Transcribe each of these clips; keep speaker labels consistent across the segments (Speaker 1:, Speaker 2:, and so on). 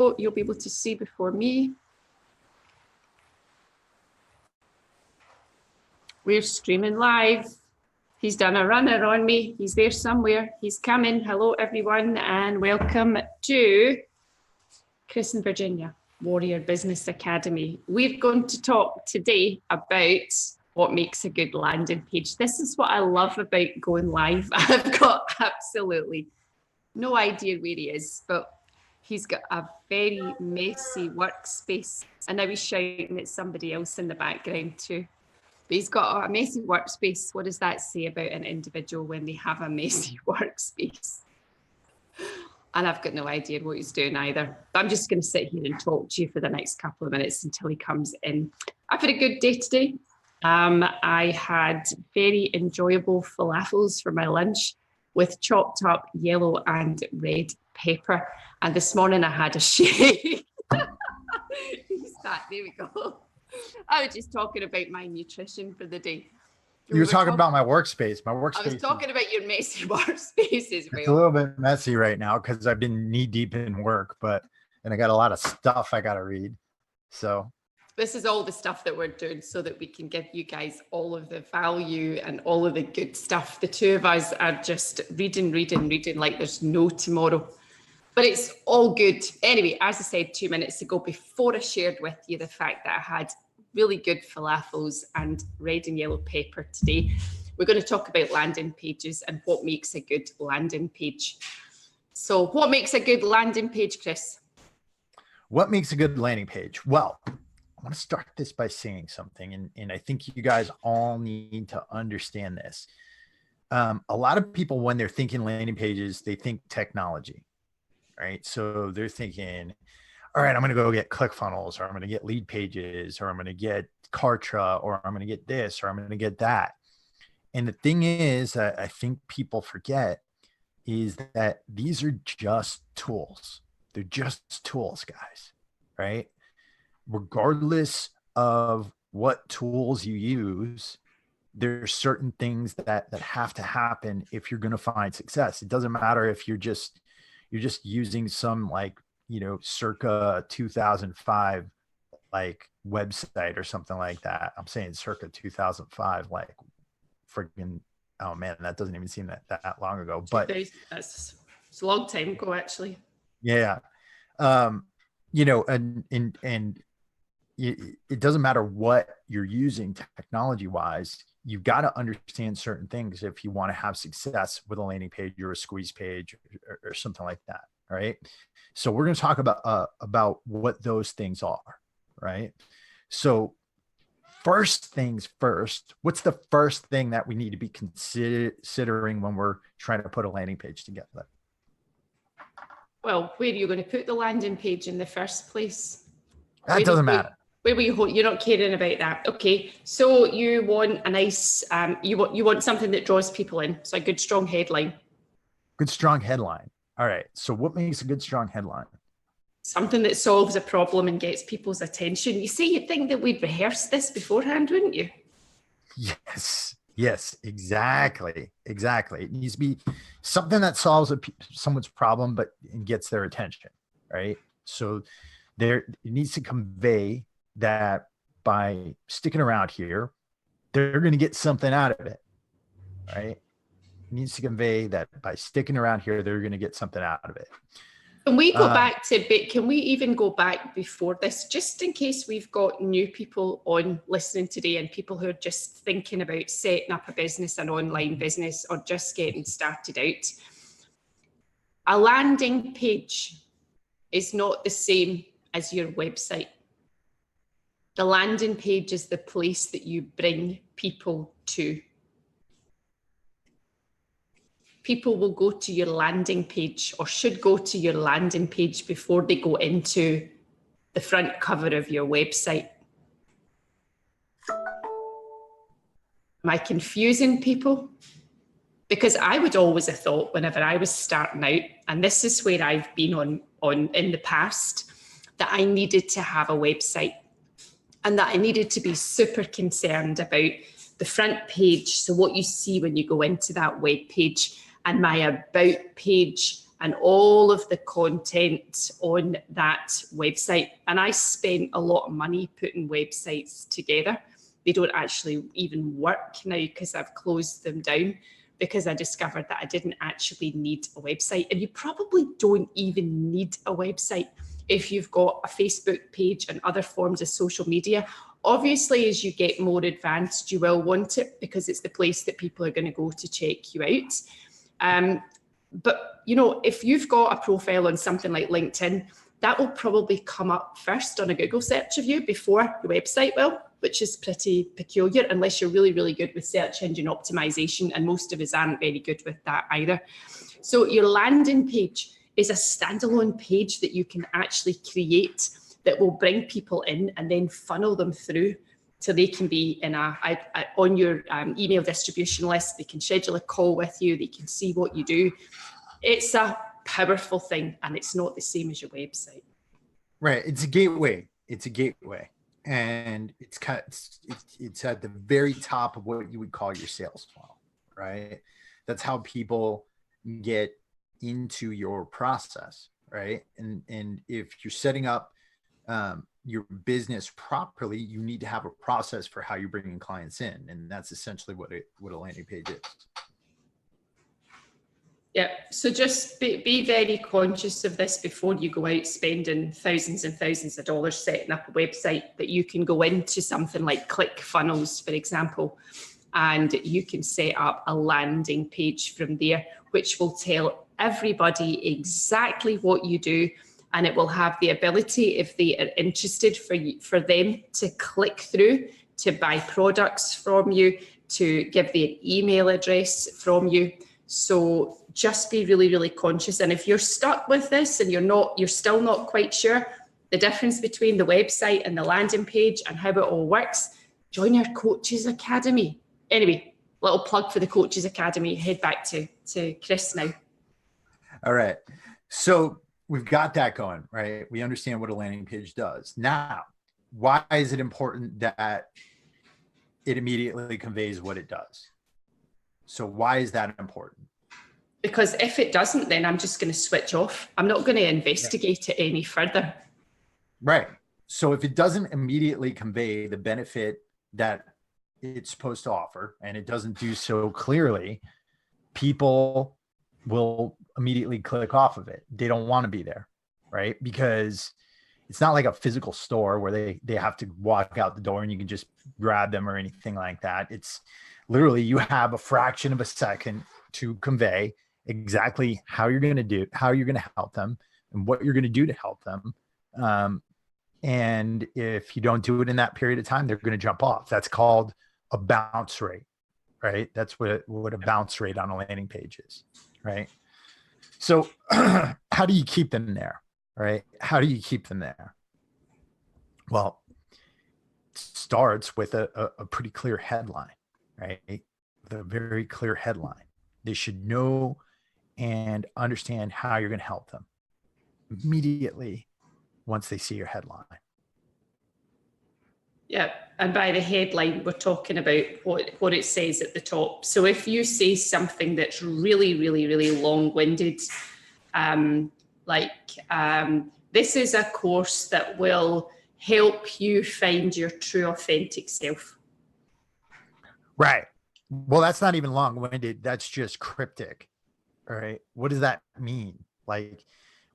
Speaker 1: you'll be able to see before me. We're streaming live. He's done a runner on me. He's there somewhere. He's coming. Hello, everyone, and welcome to Chris and Virginia, Warrior Business Academy. We're going to talk today about what makes a good landing page. This is what I love about going live. I've got absolutely no idea where he is, but he's got a very messy workspace. And now he's shouting at somebody else in the background too. But he's got a messy workspace. What does that say about an individual when they have a messy workspace? And I've got no idea what he's doing either. But I'm just going to sit here and talk to you for the next couple of minutes until he comes in. I've had a good day today. I had very enjoyable falafels for my lunch with chopped up yellow and red pepper. And this morning I had a shake. Who's that? There we go. I was just talking about my nutrition for the day.
Speaker 2: You were talking about my workspace. My workspace.
Speaker 1: I was talking about your messy workspace as well.
Speaker 2: It's a little bit messy right now because I've been knee deep in work, and I got a lot of stuff I got to read. So
Speaker 1: this is all the stuff that we're doing so that we can give you guys all of the value and all of the good stuff. The two of us are just reading like there's no tomorrow. But it's all good. Anyway, as I said 2 minutes ago, before I shared with you the fact that I had really good falafels and red and yellow pepper today, we're going to talk about landing pages and what makes a good landing page. So what makes a good landing page, Chris?
Speaker 2: What makes a good landing page? Well, I want to start this by saying something, and I think you guys all need to understand this. A lot of people, when they're thinking landing pages, they think technology. Right. So they're thinking, all right, I'm going to go get ClickFunnels, or I'm going to get lead pages, or I'm going to get Kartra, or I'm going to get this, or I'm going to get that. And the thing is that I think people forget is that these are just tools. They're just tools, guys. Right. Regardless of what tools you use, there's certain things that have to happen if you're going to find success. It doesn't matter if you're just using some circa 2005 website or something like that. I'm saying circa 2005, freaking, oh man, that doesn't even seem that long ago. But
Speaker 1: it's a long time ago, actually.
Speaker 2: Yeah. And it doesn't matter what you're using technology wise. You've got to understand certain things if you want to have success with a landing page or a squeeze page or something like that. Right. So we're going to talk about what those things are. Right. So first things first, what's the first thing that we need to be considering when we're trying to put a landing page together?
Speaker 1: Well, where are you going to put the landing page in the first place?
Speaker 2: That doesn't matter.
Speaker 1: Where were you? You're not caring about that. Okay. So you want a nice, you want something that draws people in. So a good, strong headline.
Speaker 2: Good, strong headline. All right. So what makes a good, strong headline?
Speaker 1: Something that solves a problem and gets people's attention. You see, you'd think that we'd rehearsed this beforehand, wouldn't you?
Speaker 2: Yes, exactly. It needs to be something that solves someone's problem, but gets their attention, right? So it needs to convey that by sticking around here, they're going to get something out of it, right? It needs to convey that by sticking around here, they're going to get something out of it.
Speaker 1: Can we go back to a bit? Can we even go back before this, just in case we've got new people on listening today and people who are just thinking about setting up a business, an online business, or just getting started out? A landing page is not the same as your website. The landing page is the place that you bring people to. People will go to your landing page, or should go to your landing page, before they go into the front cover of your website. Am I confusing people? Because I would always have thought, whenever I was starting out, and this is where I've been on in the past, that I needed to have a website, and that I needed to be super concerned about the front page. So what you see when you go into that web page, and my about page, and all of the content on that website. And I spent a lot of money putting websites together. They don't actually even work now because I've closed them down, because I discovered that I didn't actually need a website. And you probably don't even need a website if you've got a Facebook page and other forms of social media. Obviously, as you get more advanced, you will want it because it's the place that people are going to go to check you out. But, you know, if you've got a profile on something like LinkedIn, that will probably come up first on a Google search of you before the website will, which is pretty peculiar unless you're really, really good with search engine optimization. And most of us aren't very good with that either. So your landing page is a standalone page that you can actually create that will bring people in and then funnel them through so they can be in on your email distribution list. They can schedule a call with you. They can see what you do. It's a powerful thing, and it's not the same as your website.
Speaker 2: Right. It's a gateway. It's a gateway. And it's at the very top of what you would call your sales funnel, right? That's how people get into your process, right? And if you're setting up your business properly, you need to have a process for how you're bringing clients in, and that's essentially what a landing page is.
Speaker 1: Yeah, so just be very conscious of this before you go out spending thousands and thousands of dollars setting up a website, that you can go into something like ClickFunnels, for example, and you can set up a landing page from there, which will tell everybody exactly what you do, and it will have the ability, if they are interested, for them to click through to buy products from you, to give their email address from you. So just be really, really conscious. And if you're stuck with this and you're still not quite sure the difference between the website and the landing page and how it all works, join our Coaches Academy. Anyway, little plug for the Coaches Academy. Head back to Chris now.
Speaker 2: All right. So we've got that going, right? We understand what a landing page does. Now, why is it important that it immediately conveys what it does? So why is that important?
Speaker 1: Because if it doesn't, then I'm just going to switch off. I'm not going to investigate it any further.
Speaker 2: Right. So if it doesn't immediately convey the benefit that it's supposed to offer, and it doesn't do so clearly, people will immediately click off of it. They don't want to be there, right? Because it's not like a physical store where they have to walk out the door and you can just grab them or anything like that. It's literally, you have a fraction of a second to convey exactly how you're going to help them and what you're going to do to help them. And if you don't do it in that period of time, they're going to jump off. That's called a bounce rate, right? That's what a bounce rate on a landing page is, right? So how do you keep them there, right? How do you keep them there? Well, it starts with a pretty clear headline, right? With a very clear headline. They should know and understand how you're going to help them immediately once they see your headline.
Speaker 1: Yeah, and by the headline, we're talking about what it says at the top. So if you say something that's really, really, really long-winded, this is a course that will help you find your true, authentic self.
Speaker 2: Right. Well, that's not even long-winded. That's just cryptic. All right. What does that mean? Like,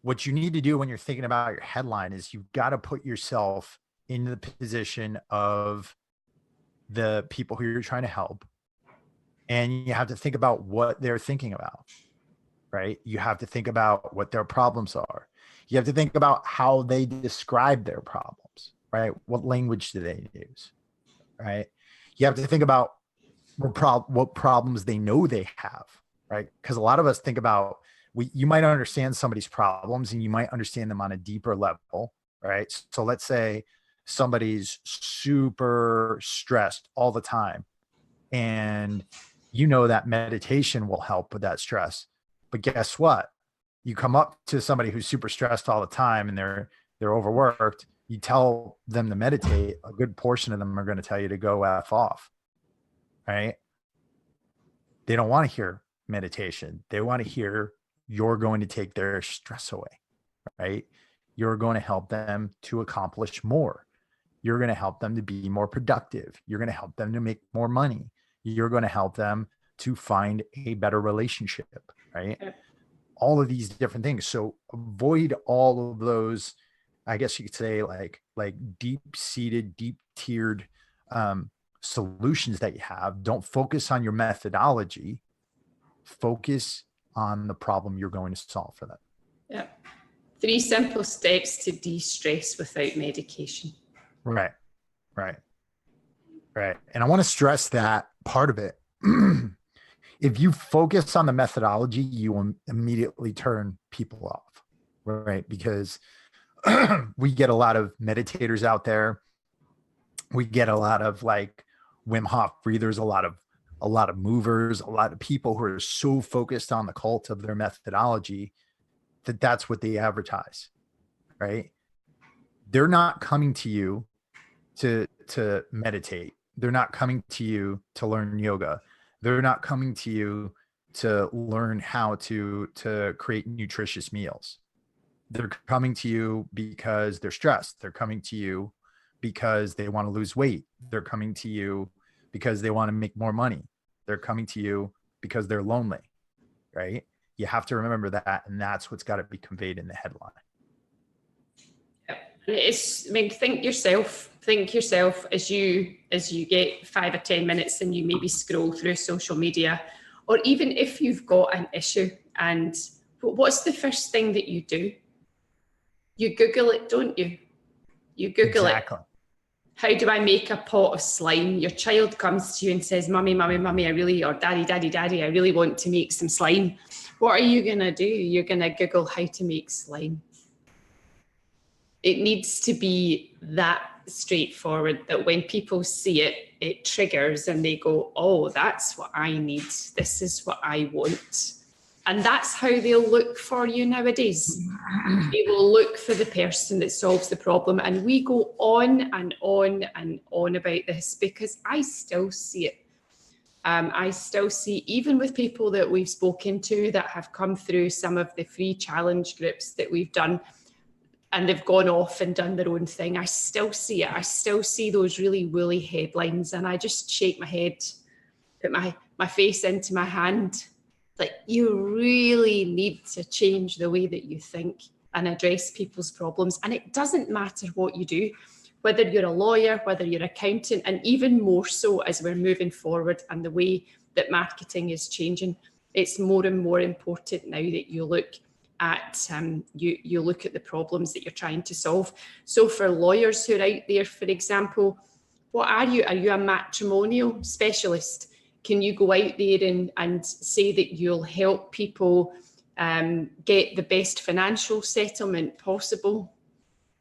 Speaker 2: what you need to do when you're thinking about your headline is you've got to put yourself in the position of the people who you're trying to help. And you have to think about what they're thinking about, right? You have to think about what their problems are. You have to think about how they describe their problems, right? What language do they use, right? You have to think about what problems they know they have, right? Because a lot of us think about, you might understand somebody's problems and you might understand them on a deeper level, right? So let's say somebody's super stressed all the time, and you know that meditation will help with that stress. But guess what? You come up to somebody who's super stressed all the time and they're overworked. You tell them to meditate, a good portion of them are going to tell you to go F off, right? They don't want to hear meditation. They want to hear you're going to take their stress away, right? You're going to help them to accomplish more. You're going to help them to be more productive. You're going to help them to make more money. You're going to help them to find a better relationship, right? All of these different things. So avoid all of those, I guess you could say, like deep-seated, deep-tiered solutions that you have. Don't focus on your methodology. Focus on the problem you're going to solve for them.
Speaker 1: Yeah. 3 simple steps to de-stress without medication.
Speaker 2: Right. And I want to stress that part of it. If you focus on the methodology, you will immediately turn people off, right? Because we get a lot of meditators out there. We get a lot of like Wim Hof breathers, a lot of movers, a lot of people who are so focused on the cult of their methodology that that's what they advertise, right? They're not coming to you to meditate. They're not coming to you to learn yoga. They're not coming to you to learn how to create nutritious meals. They're coming to you because they're stressed. They're coming to you because they want to lose weight. They're coming to you because they want to make more money. They're coming to you because they're lonely, right? You have to remember that, and that's what's got to be conveyed in the headline.
Speaker 1: It's, I mean, think yourself as you get 5 or 10 minutes and you maybe scroll through social media, or even if you've got an issue, and what's the first thing that you do? You Google it, don't you? You Google
Speaker 2: Exactly.
Speaker 1: it. How do I make a pot of slime? Your child comes to you and says, Mummy, I really, or Daddy, I really want to make some slime. What are you going to do? You're going to Google how to make slime. It needs to be that straightforward that when people see it, it triggers and they go, oh, that's what I need. This is what I want. And that's how they'll look for you nowadays. They will look for the person that solves the problem. And we go on and on and on about this because I still see it. I still see, even with people that we've spoken to that have come through some of the free challenge groups that we've done, and they've gone off and done their own thing, I still see it. I still see those really woolly headlines, and I just shake my head, put my face into my hand. Like, you really need to change the way that you think and address people's problems. And it doesn't matter what you do, whether you're a lawyer, whether you're an accountant, and even more so as we're moving forward and the way that marketing is changing. It's more and more important now that you look at you look at the problems that you're trying to solve. So for lawyers who are out there, for example, what are you? Are you a matrimonial specialist? Can you go out there and say that you'll help people get the best financial settlement possible?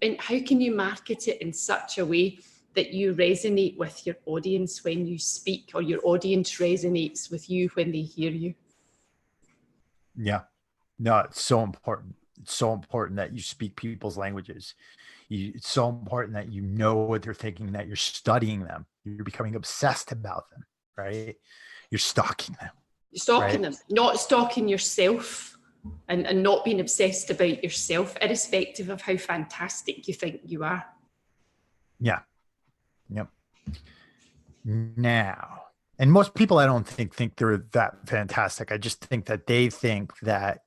Speaker 1: And how can you market it in such a way that you resonate with your audience when you speak, or your audience resonates with you when they hear you?
Speaker 2: Yeah. No, it's so important. It's so important that you speak people's languages. It's so important that you know what they're thinking, that you're studying them. You're becoming obsessed about them, right? You're stalking them.
Speaker 1: You're stalking them, not stalking yourself, and not being obsessed about yourself, irrespective of how fantastic you think you are.
Speaker 2: Yeah. Yep. Now, and most people I don't think they're that fantastic. I just think that they think that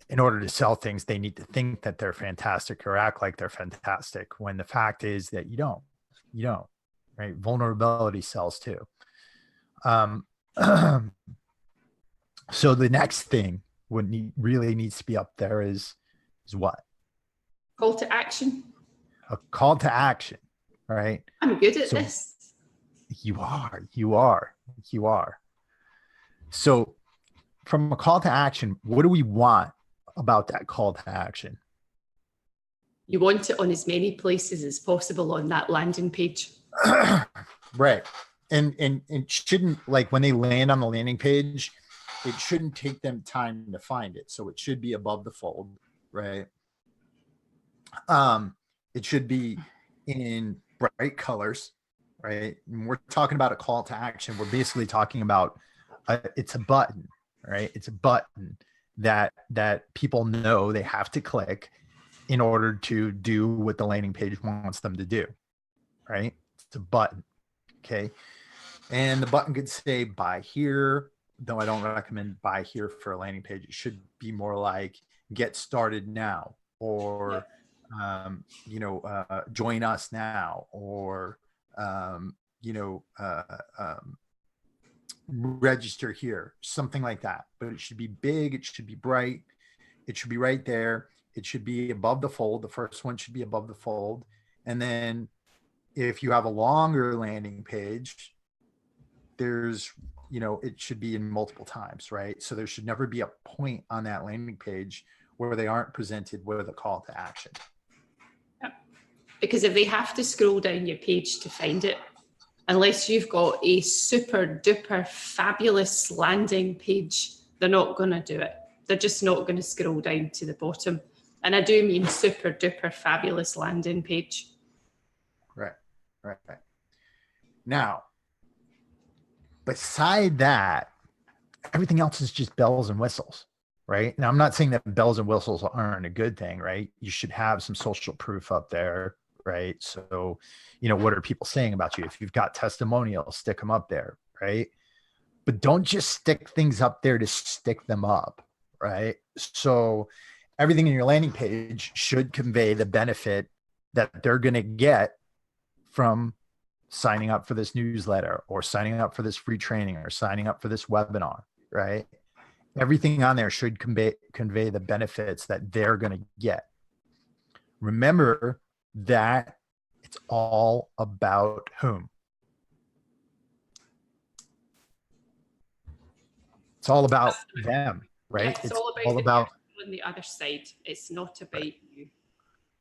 Speaker 2: in order to sell things, they need to think that they're fantastic or act like they're fantastic, when the fact is that you don't, right? Vulnerability sells too. So the next thing really needs to be up there is what?
Speaker 1: Call to action.
Speaker 2: A call to action, right?
Speaker 1: I'm good at this.
Speaker 2: You are. So from a call to action, what do we want about that call to action?
Speaker 1: You want it on as many places as possible on that landing page.
Speaker 2: Right. And it shouldn't, like, when they land on the landing page, it shouldn't take them time to find it. So it should be above the fold, right? It should be in bright colors, right? And we're talking about a call to action. We're basically talking about it's a button, right? It's a button. that people know they have to click in order to do what the landing page wants them to do, right? It's a button, okay? And the button could say buy here, though I don't recommend buy here for a landing page. It should be more like get started now, or join us now, or register here, something like that. But it should be big, it should be bright, it should be right there, it should be above the fold. The first one should be above the fold. And then if you have a longer landing page, there's, it should be in multiple times, right? So there should never be a point on that landing page where they aren't presented with a call to action.
Speaker 1: Yep. Because if they have to scroll down your page to find it, unless you've got a super duper fabulous landing page, they're not going to do it. They're just not going to scroll down to the bottom. And I do mean super duper fabulous landing page.
Speaker 2: Right. Now, beside that, everything else is just bells and whistles, right? Now, I'm not saying that bells and whistles aren't a good thing, right? You should have some social proof up there, right? So, what are people saying about you? If you've got testimonials, stick them up there, right? But don't just stick things up there to stick them up, right? So everything in your landing page should convey the benefit that they're going to get from signing up for this newsletter, or signing up for this free training, or signing up for this webinar, right? Everything on there should convey the benefits that they're going to get. Remember that it's all about whom? It's all about them, right?
Speaker 1: Yeah, it's all about on the other side. It's not about you.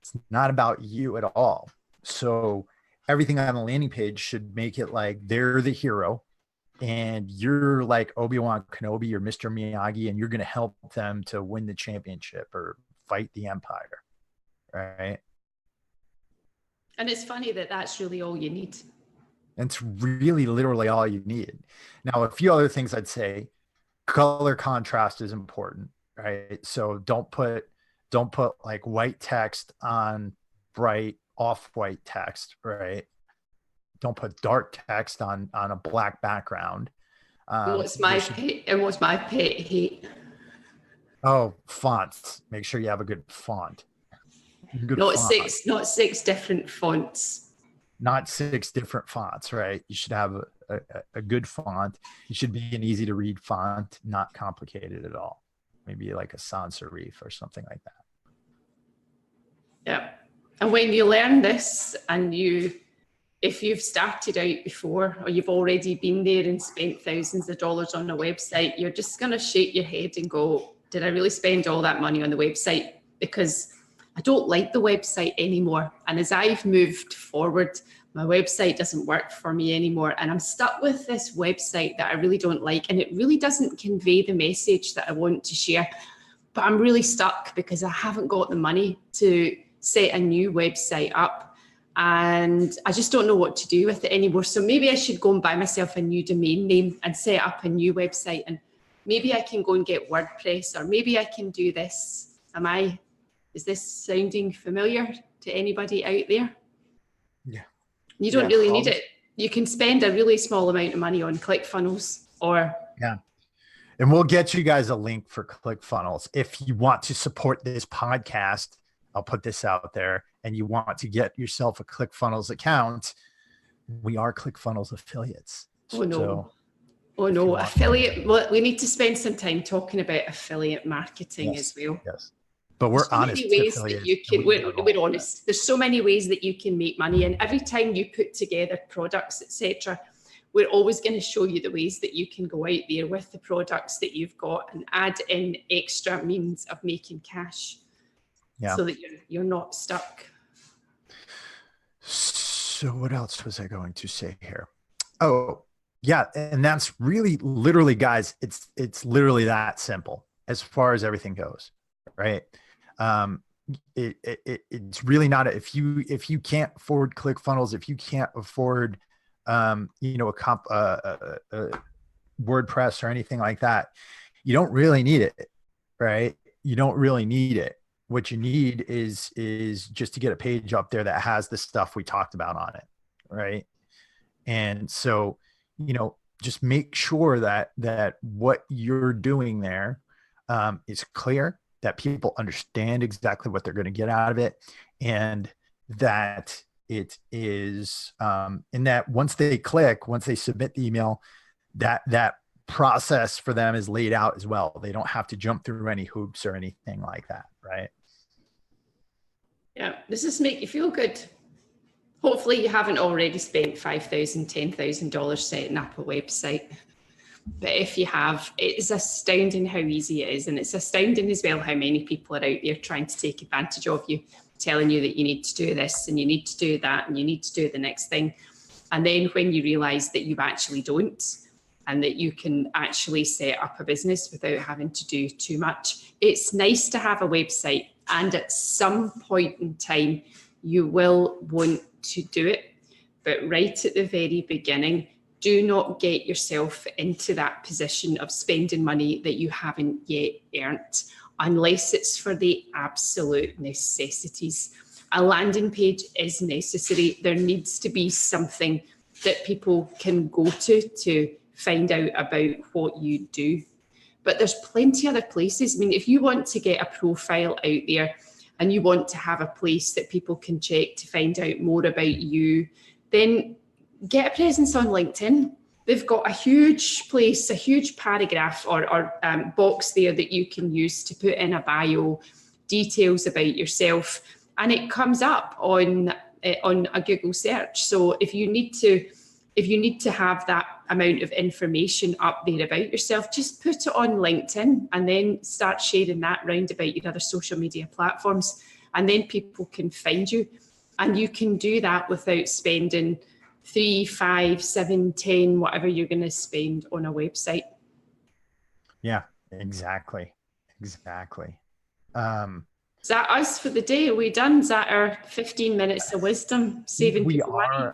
Speaker 2: It's not about you at all. So everything on the landing page should make it like they're the hero and you're like Obi-Wan Kenobi or Mr. Miyagi, and you're going to help them to win the championship or fight the Empire, right?
Speaker 1: And it's funny that that's really all you need.
Speaker 2: It's really literally all you need. Now, a few other things I'd say: color contrast is important, right? So don't put like white text on bright off-white text, right? Don't put dark text on a black background.
Speaker 1: What's my pet hate?
Speaker 2: Oh, fonts. Make sure you have a good font.
Speaker 1: Not six different fonts.
Speaker 2: Not 6 different fonts, right? You should have a good font. It should be an easy to read font, not complicated at all. Maybe like a sans serif or something like that.
Speaker 1: Yeah. And when you learn this, and if you've started out before, or you've already been there and spent thousands of dollars on a website, you're just going to shake your head and go, did I really spend all that money on the website? Because I don't like the website anymore. And as I've moved forward, my website doesn't work for me anymore. And I'm stuck with this website that I really don't like. And it really doesn't convey the message that I want to share. But I'm really stuck because I haven't got the money to set a new website up. And I just don't know what to do with it anymore. So maybe I should go and buy myself a new domain name and set up a new website. And maybe I can go and get WordPress, or maybe I can do this. Is this sounding familiar to anybody out there?
Speaker 2: Yeah.
Speaker 1: You don't really need it. You can spend a really small amount of money on ClickFunnels or.
Speaker 2: Yeah. And we'll get you guys a link for ClickFunnels. If you want to support this podcast, I'll put this out there, and you want to get yourself a ClickFunnels account, we are ClickFunnels affiliates.
Speaker 1: Oh, no. Affiliate. Well, we need to spend some time talking about affiliate marketing as well.
Speaker 2: Yes. But we're honest.
Speaker 1: We're honest. There's so many ways that you can make money. And every time you put together products, etc., we're always going to show you the ways that you can go out there with the products that you've got and add in extra means of making cash. Yeah. So that you're not stuck.
Speaker 2: So what else was I going to say here? Oh, yeah. And that's really literally, guys, it's literally that simple as far as everything goes, right? It's really not if you can't afford ClickFunnels, if you can't afford a WordPress or anything like that, you don't really need it. right? You don't really need it. What you need is just to get a page up there that has the stuff we talked about on it, right? And so, just make sure that what you're doing there is clear, that people understand exactly what they're going to get out of it, and that it is, and that once they submit the email, that process for them is laid out as well. They don't have to jump through any hoops or anything like that, right?
Speaker 1: Yeah, does this make you feel good? Hopefully you haven't already spent $5,000, $10,000 setting up a website. But if you have, it's astounding how easy it is. And it's astounding as well how many people are out there trying to take advantage of you, telling you that you need to do this and you need to do that and you need to do the next thing. And then when you realize that you actually don't, and that you can actually set up a business without having to do too much, it's nice to have a website. And at some point in time, you will want to do it. But right at the very beginning, do not get yourself into that position of spending money that you haven't yet earned, unless it's for the absolute necessities. A landing page is necessary. There needs to be something that people can go to find out about what you do. But there's plenty other places. I mean, if you want to get a profile out there and you want to have a place that people can check to find out more about you, then get a presence on LinkedIn. They've got a huge place, a huge paragraph or box there that you can use to put in a bio, details about yourself, and it comes up on a Google search. So if you need to have that amount of information up there about yourself, just put it on LinkedIn and then start sharing that round about your other social media platforms, and then people can find you. And you can do that without spending 3, 5, 7, 10, whatever you're going to spend on a website.
Speaker 2: Yeah, exactly. Exactly.
Speaker 1: Is that us for the day? Are we done? Is that our 15 minutes of wisdom saving people money?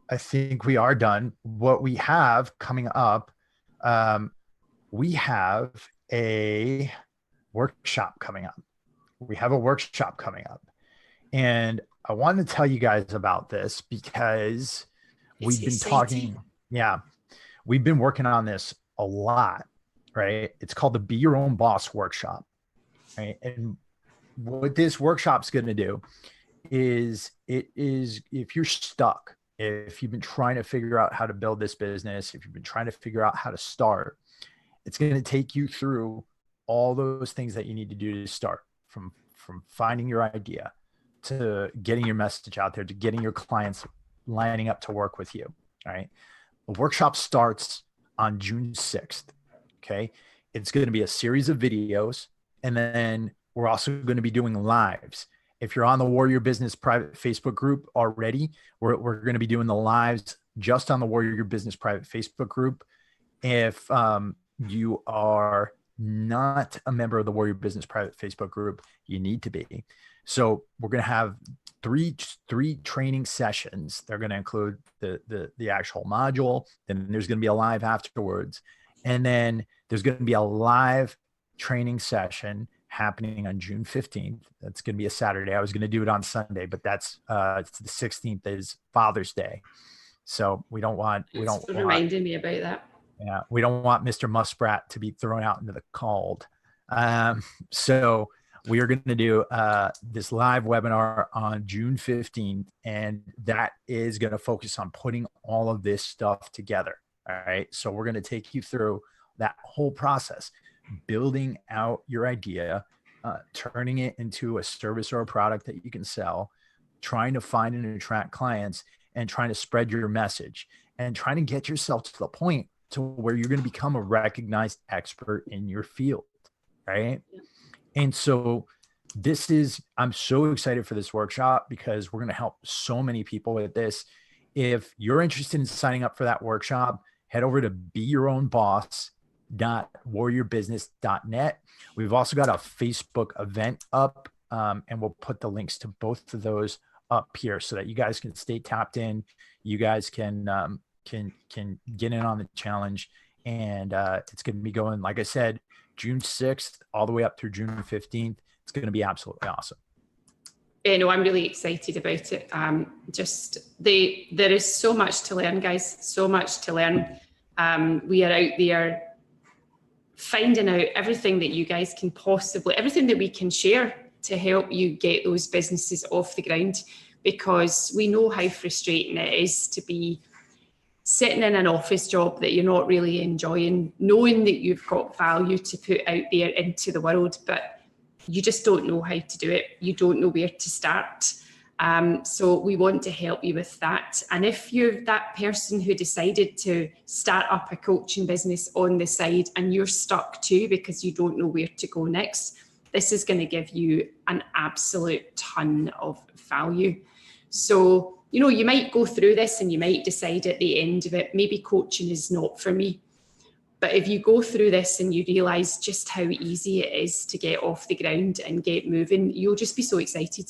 Speaker 2: I think we are done. What we have coming up, we have a workshop coming up. And I wanted to tell you guys about this because we've been talking. Yeah, we've been working on this a lot, right? It's called the Be Your Own Boss Workshop, right? And what this workshop's going to do is if you're stuck, if you've been trying to figure out how to build this business, if you've been trying to figure out how to start, it's going to take you through all those things that you need to do to start, from finding your idea to getting your message out there, to getting your clients lining up to work with you. All right. The workshop starts on June 6th. Okay. It's going to be a series of videos. And then we're also going to be doing lives. If you're on the Warrior Business private Facebook group already, we're going to be doing the lives just on the Warrior Business private Facebook group. If you are not a member of the Warrior Business private Facebook group, you need to be. So we're going to have three training sessions. They're going to include the actual module. Then there's going to be a live afterwards. And then there's going to be a live training session happening on June 15th. That's going to be a Saturday. I was going to do it on Sunday, but it's the 16th is Father's Day. So we don't want
Speaker 1: reminding me about that.
Speaker 2: Yeah, we don't want Mr. Muskrat to be thrown out into the cold. So we are going to do this live webinar on June 15th, and that is going to focus on putting all of this stuff together. All right. So we're going to take you through that whole process, building out your idea, turning it into a service or a product that you can sell, trying to find and attract clients, and trying to spread your message, and trying to get yourself to the point to where you're going to become a recognized expert in your field. Right. Yeah. And so I'm so excited for this workshop because we're going to help so many people with this. If you're interested in signing up for that workshop, head over to beyourownboss.warriorbusiness.net. We've also got a Facebook event up, and we'll put the links to both of those up here so that you guys can stay tapped in. You guys can get in on the challenge, and it's going to be going, like I said, June 6th, all the way up through June 15th. It's going to be absolutely awesome.
Speaker 1: No, I'm really excited about it. There is so much to learn, guys, so much to learn. We are out there finding out everything that you guys can possibly, everything that we can share to help you get those businesses off the ground, because we know how frustrating it is to be sitting in an office job that you're not really enjoying, knowing that you've got value to put out there into the world, but you just don't know how to do it. You don't know where to start. So we want to help you with that. And if you're that person who decided to start up a coaching business on the side and you're stuck too because you don't know where to go next, this is going to give you an absolute ton of value. So, you might go through this and you might decide at the end of it, maybe coaching is not for me. But if you go through this and you realise just how easy it is to get off the ground and get moving, you'll just be so excited.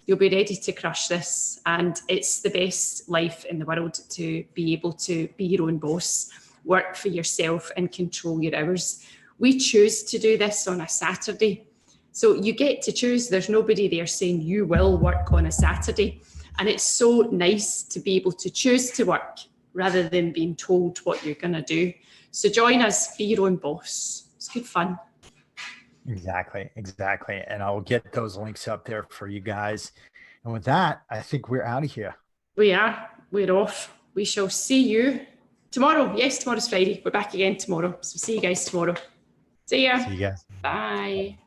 Speaker 1: You'll be ready to crush this. And it's the best life in the world to be able to be your own boss, work for yourself and control your hours. We choose to do this on a Saturday. So you get to choose. There's nobody there saying you will work on a Saturday. And it's so nice to be able to choose to work rather than being told what you're going to do. So join us, be your own boss. It's good fun.
Speaker 2: Exactly. And I'll get those links up there for you guys. And with that, I think we're out of here.
Speaker 1: We are. We're off. We shall see you tomorrow. Yes, tomorrow's Friday. We're back again tomorrow. So see you guys tomorrow. See ya.
Speaker 2: See you guys.
Speaker 1: Bye.